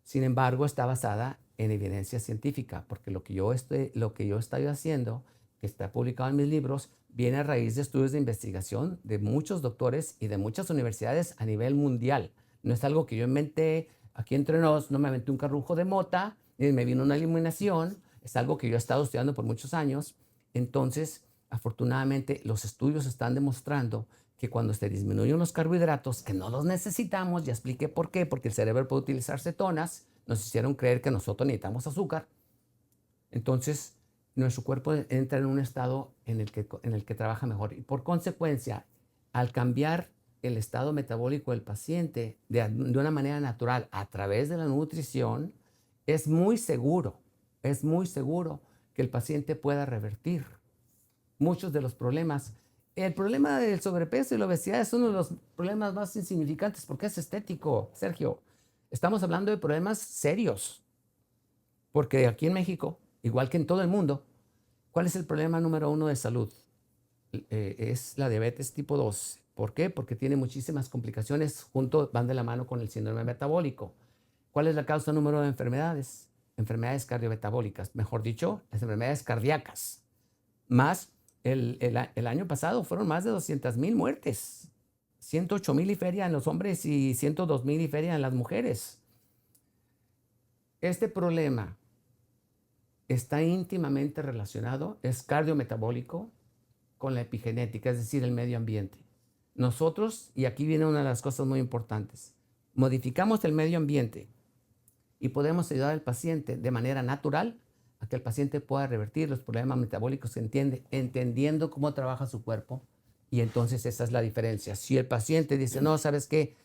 Sin embargo, está basada en evidencia científica, porque lo que yo estoy haciendo, que está publicado en mis libros, viene a raíz de estudios de investigación de muchos doctores y de muchas universidades a nivel mundial. No es algo que yo inventé aquí entre nos, no me aventé un carrujo de mota, ni me vino una iluminación, es algo que yo he estado estudiando por muchos años. Entonces, afortunadamente, los estudios están demostrando que cuando se disminuyen los carbohidratos, que no los necesitamos, ya expliqué por qué, porque el cerebro puede utilizar cetonas, nos hicieron creer que nosotros necesitamos azúcar. Entonces, nuestro cuerpo entra en un estado en el que trabaja mejor. Y por consecuencia, al cambiar el estado metabólico del paciente de una manera natural a través de la nutrición, es muy seguro que el paciente pueda revertir muchos de los problemas. El problema del sobrepeso y la obesidad es uno de los problemas más insignificantes porque es estético, Sergio. Estamos hablando de problemas serios, porque aquí en México, igual que en todo el mundo, ¿cuál es el problema número 1 de salud? Es la diabetes tipo 2. ¿Por qué? Porque tiene muchísimas complicaciones, van de la mano con el síndrome metabólico. ¿Cuál es la causa número 1 de enfermedades? Enfermedades cardiometabólicas, mejor dicho, las enfermedades cardíacas. Más el año pasado fueron más de 200,000 muertes, 108,000 y feria en los hombres y 102,000 y feria en las mujeres. Este problema está íntimamente relacionado, es cardiometabólico, con la epigenética, es decir, el medio ambiente. Nosotros, y aquí viene una de las cosas muy importantes, modificamos el medio ambiente y podemos ayudar al paciente de manera natural a que el paciente pueda revertir los problemas metabólicos, entendiendo cómo trabaja su cuerpo. Y entonces esa es la diferencia. Si el paciente dice, no, ¿sabes qué?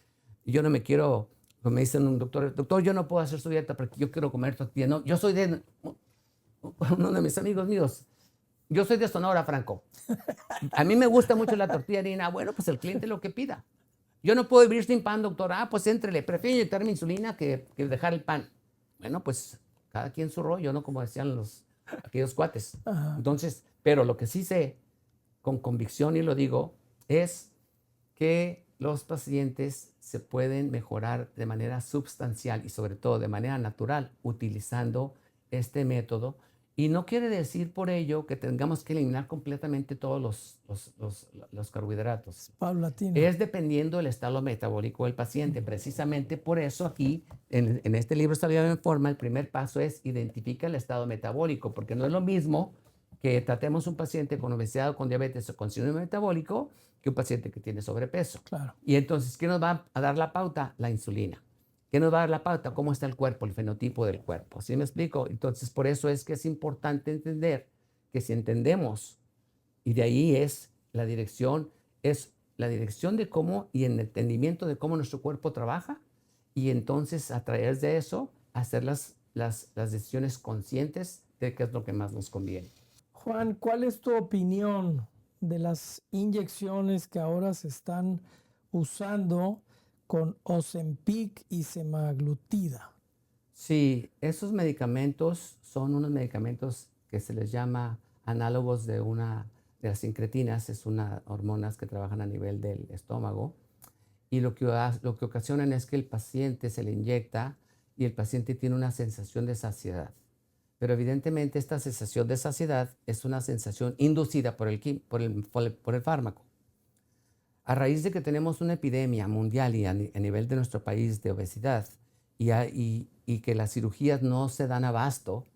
Yo no me quiero, como me dicen un doctor, yo no puedo hacer su dieta porque yo quiero comer tortilla. No, yo soy de, uno de mis amigos míos, yo soy de Sonora, Franco. A mí me gusta mucho la tortilla de harina. Bueno, pues el cliente lo que pida. Yo no puedo vivir sin pan, doctor. Ah, pues éntrele. Prefiero inyectarme insulina que dejar el pan. Bueno, pues cada quien su rollo, ¿no? Como decían aquellos cuates. Ajá. Entonces, pero lo que sí sé con convicción y lo digo es que los pacientes se pueden mejorar de manera sustancial y sobre todo de manera natural utilizando este método. Y no quiere decir por ello que tengamos que eliminar completamente todos los carbohidratos. Paulatino. Es dependiendo del estado metabólico del paciente. Precisamente por eso aquí, en este libro Saludable en Forma, el primer paso es identificar el estado metabólico, porque no es lo mismo que tratemos un paciente con obesidad o con diabetes o con síndrome metabólico que un paciente que tiene sobrepeso. Claro. Y entonces, ¿qué nos va a dar la pauta? La insulina. ¿Qué nos va a dar la pauta? ¿Cómo está el cuerpo, el fenotipo del cuerpo? ¿Sí me explico? Entonces, por eso es que es importante entender que si entendemos, y de ahí es la dirección de cómo y el entendimiento de cómo nuestro cuerpo trabaja, y entonces a través de eso hacer las decisiones conscientes de qué es lo que más nos conviene. Juan, ¿cuál es tu opinión de las inyecciones que ahora se están usando con Ozempic y semaglutida? Sí, esos medicamentos son unos medicamentos que se les llama análogos de una de las incretinas, es una hormonas que trabajan a nivel del estómago y lo que ocasionan es que el paciente se le inyecta y el paciente tiene una sensación de saciedad. Pero evidentemente esta sensación de saciedad es una sensación inducida por el fármaco. A raíz de que tenemos una epidemia mundial y a nivel de nuestro país de obesidad y que las cirugías no se dan abasto,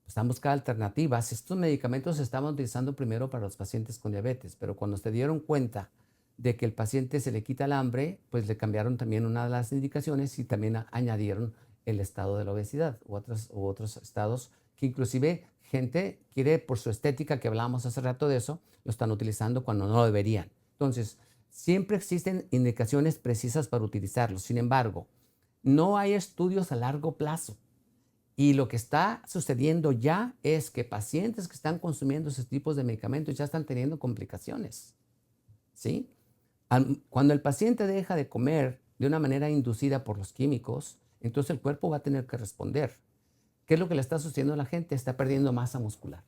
están buscando alternativas. Estos medicamentos se estaban utilizando primero para los pacientes con diabetes, pero cuando se dieron cuenta de que el paciente se le quita el hambre, pues le cambiaron también una de las indicaciones y también añadieron el estado de la obesidad u otros estados que inclusive gente quiere por su estética, que hablábamos hace rato de eso, lo están utilizando cuando no lo deberían. Entonces, siempre existen indicaciones precisas para utilizarlos. Sin embargo, no hay estudios a largo plazo. Y lo que está sucediendo ya es que pacientes que están consumiendo esos tipos de medicamentos ya están teniendo complicaciones, ¿sí? Cuando el paciente deja de comer de una manera inducida por los químicos, entonces el cuerpo va a tener que responder. ¿Qué es lo que le está sucediendo a la gente? Está perdiendo masa muscular,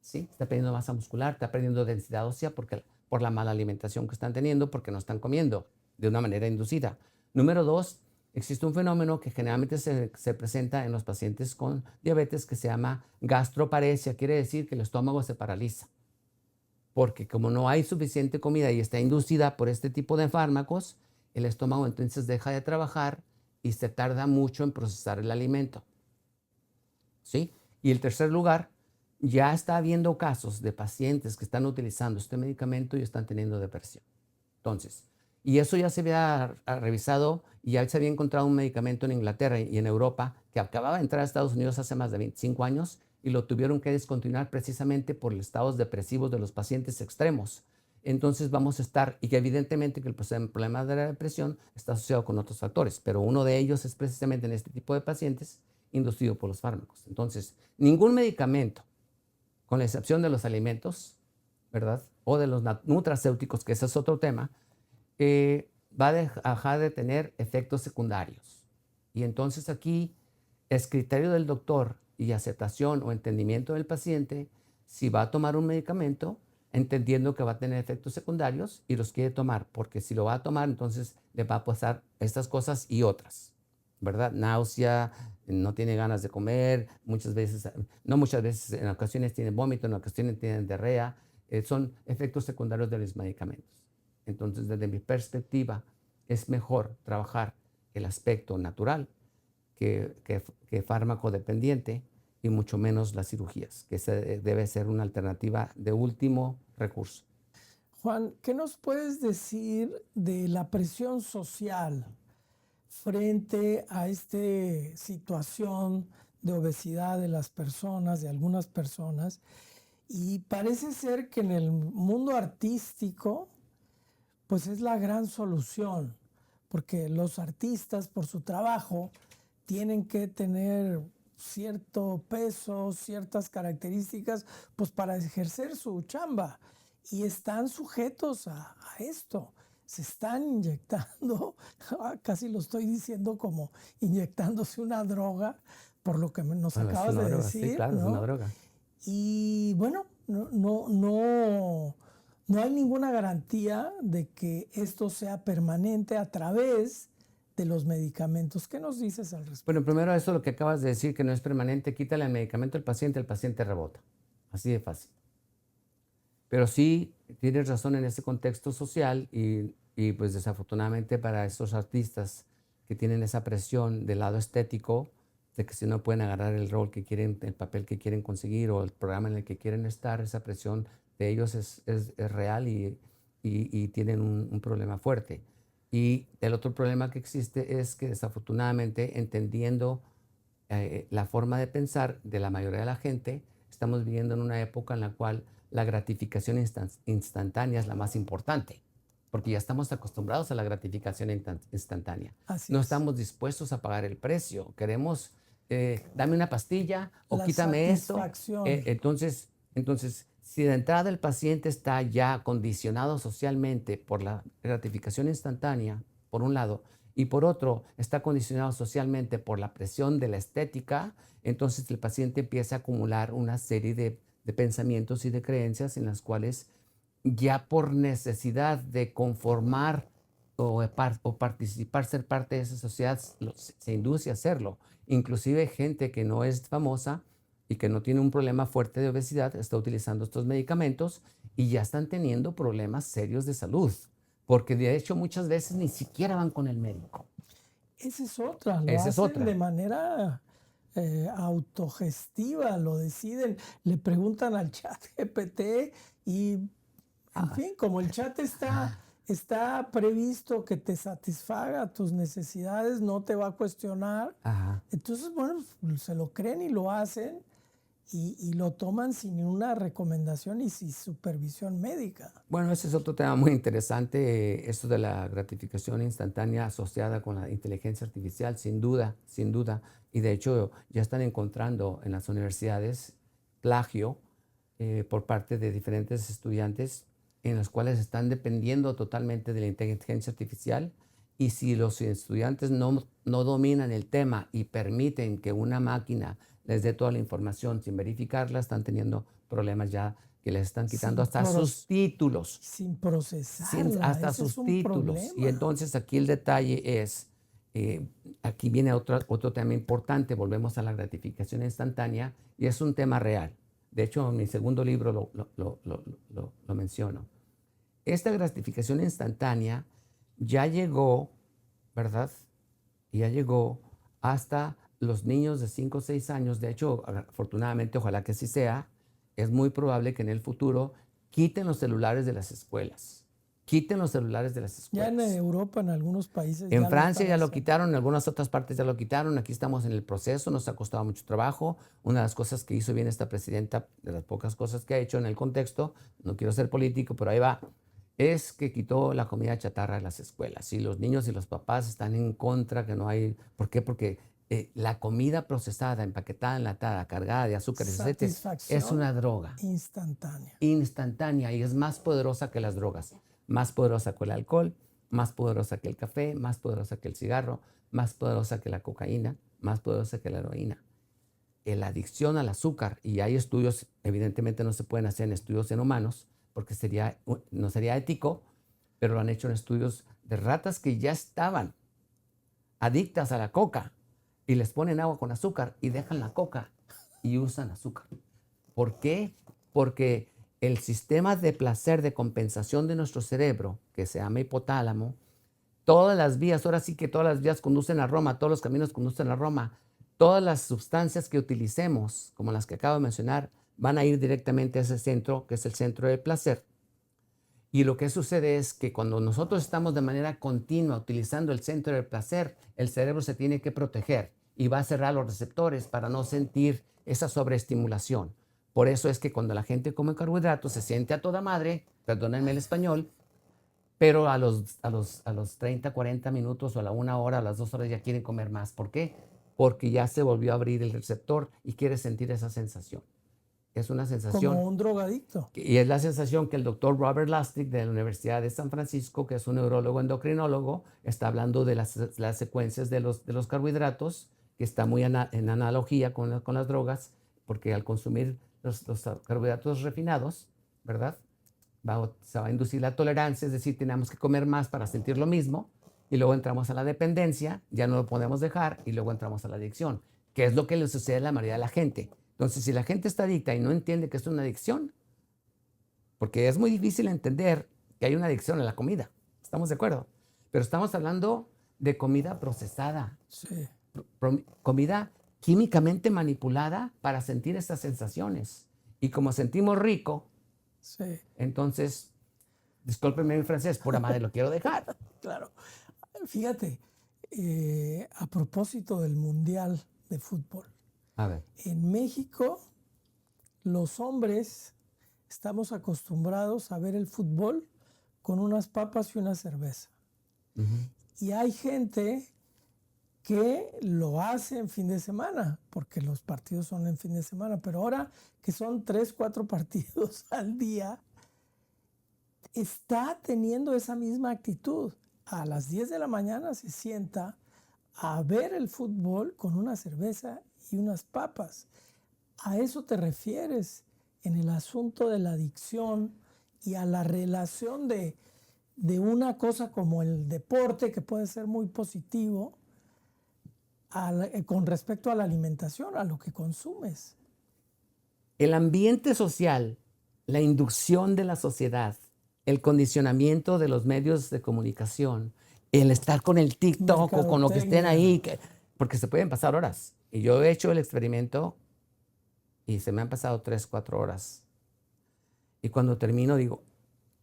¿sí? Está perdiendo masa muscular, está perdiendo densidad ósea por la mala alimentación que están teniendo, porque no están comiendo de una manera inducida. Número dos, existe un fenómeno que generalmente se presenta en los pacientes con diabetes que se llama gastroparesia. Quiere decir que el estómago se paraliza, porque como no hay suficiente comida y está inducida por este tipo de fármacos, el estómago entonces deja de trabajar y se tarda mucho en procesar el alimento, ¿sí? Y el tercer lugar, ya está habiendo casos de pacientes que están utilizando este medicamento y están teniendo depresión. Entonces, y eso ya se había revisado y ya se había encontrado un medicamento en Inglaterra y en Europa que acababa de entrar a Estados Unidos hace más de 25 años y lo tuvieron que descontinuar precisamente por los estados depresivos de los pacientes extremos. Entonces vamos a estar, y que evidentemente que el problema de la depresión está asociado con otros factores, pero uno de ellos es precisamente en este tipo de pacientes inducido por los fármacos. Entonces, ningún medicamento, con la excepción de los alimentos, ¿verdad? O de los nutracéuticos, que ese es otro tema, va a dejar de tener efectos secundarios. Y entonces aquí es criterio del doctor y aceptación o entendimiento del paciente si va a tomar un medicamento, entendiendo que va a tener efectos secundarios y los quiere tomar, porque si lo va a tomar, entonces le va a pasar estas cosas y otras, ¿verdad? Náusea, no tiene ganas de comer, muchas veces, no muchas veces, en ocasiones tiene vómito, en ocasiones tiene diarrea, son efectos secundarios de los medicamentos. Entonces, desde mi perspectiva, es mejor trabajar el aspecto natural que fármaco dependiente y mucho menos las cirugías, que debe ser una alternativa de último recurso. Juan, ¿qué nos puedes decir de la presión social frente a esta situación de obesidad de las personas, de algunas personas? Y parece ser que en el mundo artístico, pues es la gran solución, porque los artistas por su trabajo tienen que tener cierto peso, ciertas características, pues para ejercer su chamba y están sujetos a esto. Se están inyectando, casi lo estoy diciendo como inyectándose una droga, por lo que nos Bueno, es acabas una de droga, sí, decir, claro, es una ¿no? droga. Y bueno, no hay ninguna garantía de que esto sea permanente a través de los medicamentos. ¿Qué nos dices al Bueno, respecto? primero eso lo que acabas de decir, que no es permanente, quítale el medicamento al paciente, el paciente rebota. Así de fácil. Pero sí, tienes razón en ese contexto social y pues desafortunadamente para esos artistas que tienen esa presión del lado estético, de que si no pueden agarrar el rol que quieren, el papel que quieren conseguir o el programa en el que quieren estar, esa presión de ellos es real y tienen un problema fuerte. Y el otro problema que existe es que desafortunadamente, entendiendo la forma de pensar de la mayoría de la gente, estamos viviendo en una época en la cual la gratificación instantánea es la más importante, porque ya estamos acostumbrados a la gratificación instantánea. Así No es. estamos dispuestos a pagar el precio. Queremos, dame una pastilla o La quítame esto. satisfacción. Entonces, si de entrada el paciente está ya condicionado socialmente por la gratificación instantánea, por un lado, y por otro está condicionado socialmente por la presión de la estética, entonces el paciente empieza a acumular una serie de pensamientos y de creencias en las cuales ya por necesidad de conformar o participar, ser parte de esa sociedad, se induce a hacerlo. Inclusive gente que no es famosa y que no tiene un problema fuerte de obesidad está utilizando estos medicamentos y ya están teniendo problemas serios de salud, porque de hecho muchas veces ni siquiera van con el médico. Esa es otra, lo Esa es hacen de otra. manera autogestiva, lo deciden, le preguntan al chat GPT y, en Ah, fin, como el chat está previsto que te satisfaga tus necesidades, no te va a cuestionar. ajá. Entonces, bueno, pues, se lo creen y lo hacen y lo toman sin ninguna recomendación y sin supervisión médica. Bueno, ese es otro tema muy interesante, esto de la gratificación instantánea asociada con la inteligencia artificial, sin duda, sin duda. Y de hecho ya están encontrando en las universidades plagio por parte de diferentes estudiantes en los cuales están dependiendo totalmente de la inteligencia artificial. Y si los estudiantes no dominan el tema y permiten que una máquina les dé toda la información sin verificarla, están teniendo problemas ya que les están quitando Sin, hasta sus títulos, sin procesarla, hasta ese es sus un títulos. Y problema. entonces aquí el detalle es, aquí viene otro tema importante, volvemos a la gratificación instantánea, y es un tema real. De hecho, en mi segundo libro lo menciono. Esta gratificación instantánea ya llegó, ¿verdad? Ya llegó hasta los niños de 5 o 6 años. De hecho, afortunadamente, ojalá que así sea, es muy probable que en el futuro quiten los celulares de las escuelas. Quiten los celulares de las Ya en escuelas. Europa, en algunos países En ya lo Francia están ya lo haciendo. quitaron, en algunas otras partes ya lo quitaron. Aquí estamos en el proceso, nos ha costado mucho trabajo. Una de las cosas que hizo bien esta presidenta, de las pocas cosas que ha hecho en el contexto, no quiero ser político, pero ahí va, es que quitó la comida chatarra de las escuelas. Y los niños y los papás están en contra, que no hay. ¿Por qué? Porque la comida procesada, empaquetada, enlatada, cargada de azúcares, etcétera, es Satisfacción una droga instantánea. instantánea y es más poderosa que las drogas, más poderosa que el alcohol, más poderosa que el café, más poderosa que el cigarro, más poderosa que la cocaína, más poderosa que la heroína. La adicción al azúcar, y hay estudios, evidentemente no se pueden hacer en estudios en humanos, porque no sería ético, pero lo han hecho en estudios de ratas que ya estaban adictas a la coca y les ponen agua con azúcar y dejan la coca y usan azúcar. ¿Por qué? Porque el sistema de placer, de compensación de nuestro cerebro, que se llama hipotálamo, todas las vías, ahora sí que todas las vías conducen a Roma, todos los caminos conducen a Roma, todas las sustancias que utilicemos, como las que acabo de mencionar, van a ir directamente a ese centro, que es el centro del placer. Y lo que sucede es que cuando nosotros estamos de manera continua utilizando el centro del placer, el cerebro se tiene que proteger y va a cerrar los receptores para no sentir esa sobreestimulación. Por eso es que cuando la gente come carbohidratos se siente a toda madre, perdónenme el español, pero a los 30, 40 minutos o a la 1 hora, a las 2 horas ya quieren comer más. ¿Por qué? Porque ya se volvió a abrir el receptor y quiere sentir esa sensación. Es una sensación. Como un drogadicto. Y es la sensación que el doctor Robert Lustig de la Universidad de San Francisco, que es un neurólogo endocrinólogo, está hablando de las secuencias de los carbohidratos, que está muy en analogía con las drogas, porque al consumir los carbohidratos refinados, ¿verdad? Se va a inducir la tolerancia, es decir, tenemos que comer más para sentir lo mismo, y luego entramos a la dependencia, ya no lo podemos dejar, y luego entramos a la adicción, que es lo que le sucede a la mayoría de la gente. Entonces, si la gente está adicta y no entiende que es una adicción, porque es muy difícil entender que hay una adicción a la comida, estamos de acuerdo, pero estamos hablando de comida procesada, Sí. comida químicamente manipulada para sentir estas sensaciones. Y como sentimos rico, Sí, entonces, discúlpenme mi francés, pura madre, lo quiero dejar. claro. Fíjate, a propósito del Mundial de Fútbol, A ver. en México los hombres estamos acostumbrados a ver el fútbol con unas papas y una cerveza. Uh-huh. Y hay gente que lo hace en fin de semana, porque los partidos son en fin de semana, pero ahora que son 3, 4 partidos al día, está teniendo esa misma actitud. a las 10 de la mañana se sienta a ver el fútbol con una cerveza y unas papas. ¿A eso te refieres en el asunto de la adicción y a la relación de una cosa como el deporte, que puede ser muy positivo, con respecto a la alimentación, a lo que consumes? El ambiente social, la inducción de la sociedad, el condicionamiento de los medios de comunicación, el estar con el TikTok o con lo que estén ahí, porque se pueden pasar horas. Y yo he hecho el experimento y se me han pasado 3, 4 horas. Y cuando termino digo,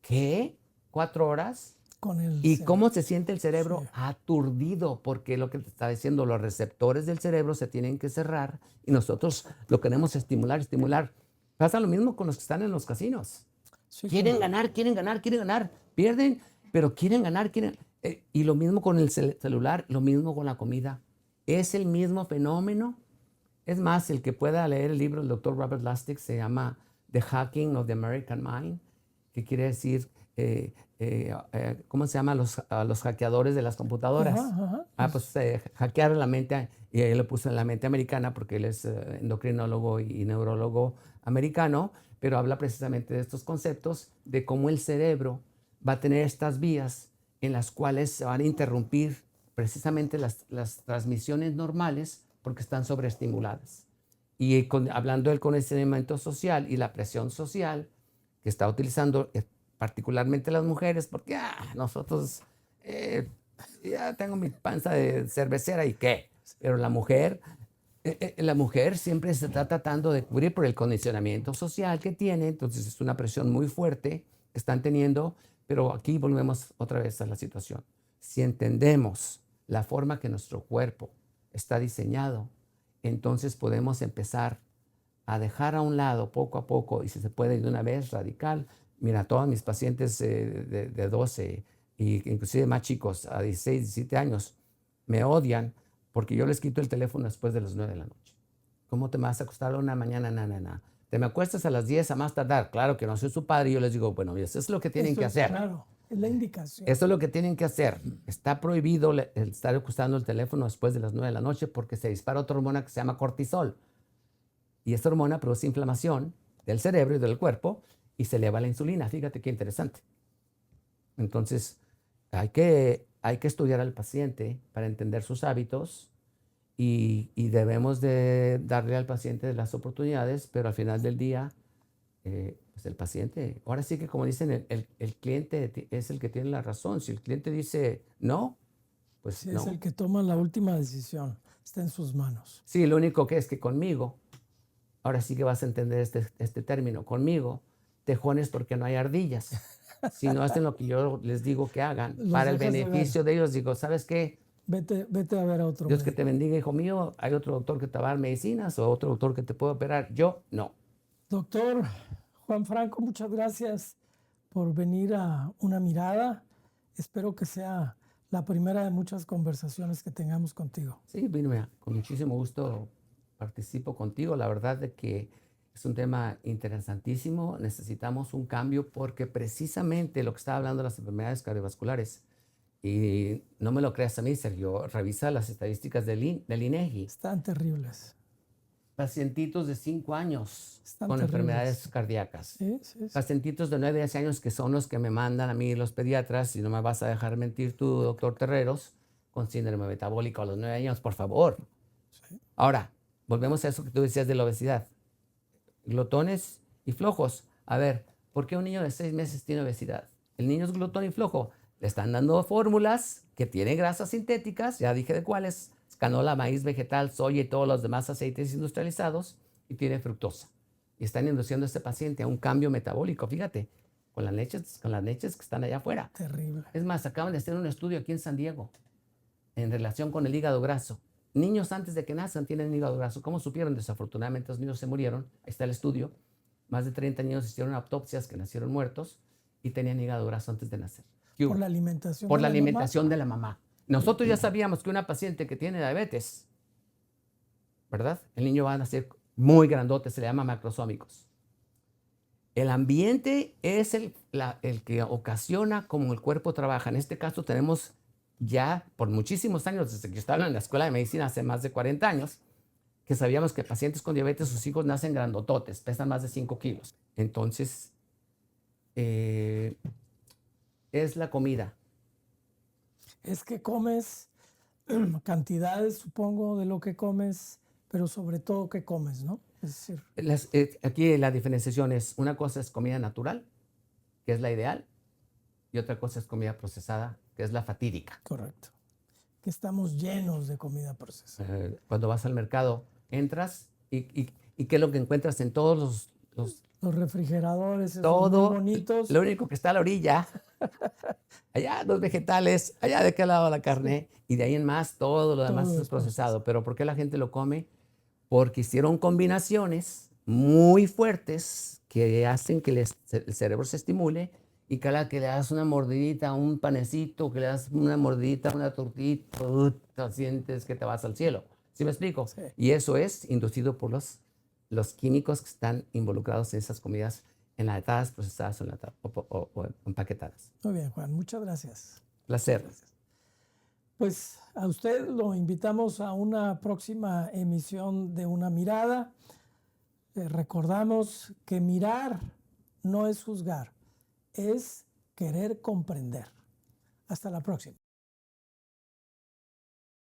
¿qué? ¿4 horas? Con el ¿Y cerebro. cómo se siente el cerebro? Sí. Aturdido, porque lo que te está diciendo, los receptores del cerebro se tienen que cerrar y nosotros lo queremos estimular, estimular. Pasa lo mismo con los que están en los casinos. Sí, Quieren claro. ganar, quieren ganar, quieren ganar. Pierden, pero quieren ganar, quieren. Y lo mismo con el celular, lo mismo con la comida. Es el mismo fenómeno. Es más, el que pueda leer el libro del doctor Robert Lustig se llama The Hacking of the American Mind, que quiere decir, ¿cómo se llama? A los hackeadores de las computadoras. Ajá, ajá. Pues hackear la mente, y él lo puso en la mente americana porque él es endocrinólogo y neurólogo americano, pero habla precisamente de estos conceptos, de cómo el cerebro va a tener estas vías en las cuales se van a interrumpir precisamente las transmisiones normales porque están sobreestimuladas. Y hablando del condicionamiento social y la presión social que está utilizando particularmente las mujeres, porque nosotros ya tengo mi panza de cervecera y qué, pero la mujer siempre se está tratando de cubrir por el condicionamiento social que tiene, entonces es una presión muy fuerte que están teniendo, pero aquí volvemos otra vez a la situación. Si entendemos la forma que nuestro cuerpo está diseñado, entonces podemos empezar a dejar a un lado poco a poco, y si se puede de una vez radical. Mira, todos mis pacientes de 12 y inclusive más chicos, a 16, 17 años, me odian porque yo les quito el teléfono después de las 9 de la noche. ¿Cómo te vas a acostar una mañana? Na. Te me acuestas a las 10 a más tardar. Claro que no soy su padre y yo les digo, bueno, eso es lo que tienen que hacer. Claro, es la indicación. Eso es lo que tienen que hacer. Está prohibido el estar acostando el teléfono después de las 9 de la noche porque se dispara otra hormona que se llama cortisol. Y esta hormona produce inflamación del cerebro y del cuerpo y se eleva la insulina. Fíjate qué interesante. Entonces, hay que estudiar al paciente para entender sus hábitos y debemos de darle al paciente las oportunidades, pero al final del día, pues el paciente, ahora sí que como dicen, el cliente es el que tiene la razón. Si el cliente dice no, pues Sí, no. es el que toma la última decisión. Está en sus manos. Sí, lo único que es que conmigo, ahora sí que vas a entender este término, conmigo, tejones porque no hay ardillas. Si no hacen lo que yo les digo que hagan, Los para el dejas de ver. beneficio de ellos, digo, ¿sabes qué? Vete a ver a otro Dios que médico. te bendiga, hijo mío. Hay otro doctor que te va a dar medicinas o otro doctor que te puede operar. Yo, no. Doctor Juan Franco, muchas gracias por venir a Una Mirada. Espero que sea la primera de muchas conversaciones que tengamos contigo. Sí, mira, con muchísimo gusto participo contigo. La verdad de que es un tema interesantísimo. Necesitamos un cambio porque precisamente lo que estaba hablando de las enfermedades cardiovasculares, y no me lo creas a mí, Sergio, revisa las estadísticas del INEGI. Están terribles. Pacientitos de 5 años Están con terribles. enfermedades cardíacas. Sí, sí, sí. Pacientitos de 9 a 10 años que son los que me mandan a mí los pediatras, y no me vas a dejar mentir tú, doctor Terreros, con síndrome metabólico a los 9 años, por favor. Sí. Ahora, volvemos a eso que tú decías de la obesidad. Glotones y flojos. A ver, ¿por qué un niño de 6 meses tiene obesidad? El niño es glotón y flojo. Le están dando fórmulas que tienen grasas sintéticas, ya dije de cuáles, canola, maíz vegetal, soya y todos los demás aceites industrializados, y tiene fructosa. Y están induciendo a este paciente a un cambio metabólico, fíjate, con las leches que están allá afuera. Terrible. Es más, acaban de hacer un estudio aquí en San Diego en relación con el hígado graso. Niños antes de que nazcan tienen hígado graso. ¿Cómo supieron? Desafortunadamente los niños se murieron. Ahí está el estudio. Más de 30 niños hicieron autopsias que nacieron muertos y tenían hígado graso antes de nacer. Por la alimentación. Por de la la alimentación mamá. de la mamá. Nosotros ya sabíamos que una paciente que tiene diabetes, ¿verdad? El niño va a nacer muy grandote, se le llama macrosómicos. El ambiente es el que ocasiona cómo el cuerpo trabaja. En este caso tenemos ya por muchísimos años, desde que yo estaba en la escuela de medicina hace más de 40 años, que sabíamos que pacientes con diabetes, sus hijos nacen grandototes, pesan más de 5 kilos. Entonces, es la comida. Es que comes cantidades, supongo, de lo que comes, pero sobre todo que comes, ¿no? Es decir, Aquí la diferenciación es, una cosa es comida natural, que es la ideal, y otra cosa es comida procesada, que es la fatídica. correcto. Que estamos llenos de comida procesada. Cuando vas al mercado, entras y ¿qué es lo que encuentras en todos Los refrigeradores, esos muy todo, bonitos, lo único que está a la orilla, allá los vegetales, allá de qué lado la carne, y de ahí en más todo lo demás todo es es procesado. ¿Pero por qué la gente lo come? Porque hicieron combinaciones muy fuertes que hacen que el cerebro se estimule, y cada que le das una mordidita a un panecito, que le das una mordidita a una tortita, sientes que te vas al cielo. ¿Sí me explico? Sí. Y eso es inducido por los químicos que están involucrados en esas comidas enlatadas, procesadas o empaquetadas. Muy bien, Juan, muchas gracias. Placer. Pues a usted lo invitamos a una próxima emisión de Una Mirada. Recordamos que mirar no es juzgar, es querer comprender. Hasta la próxima.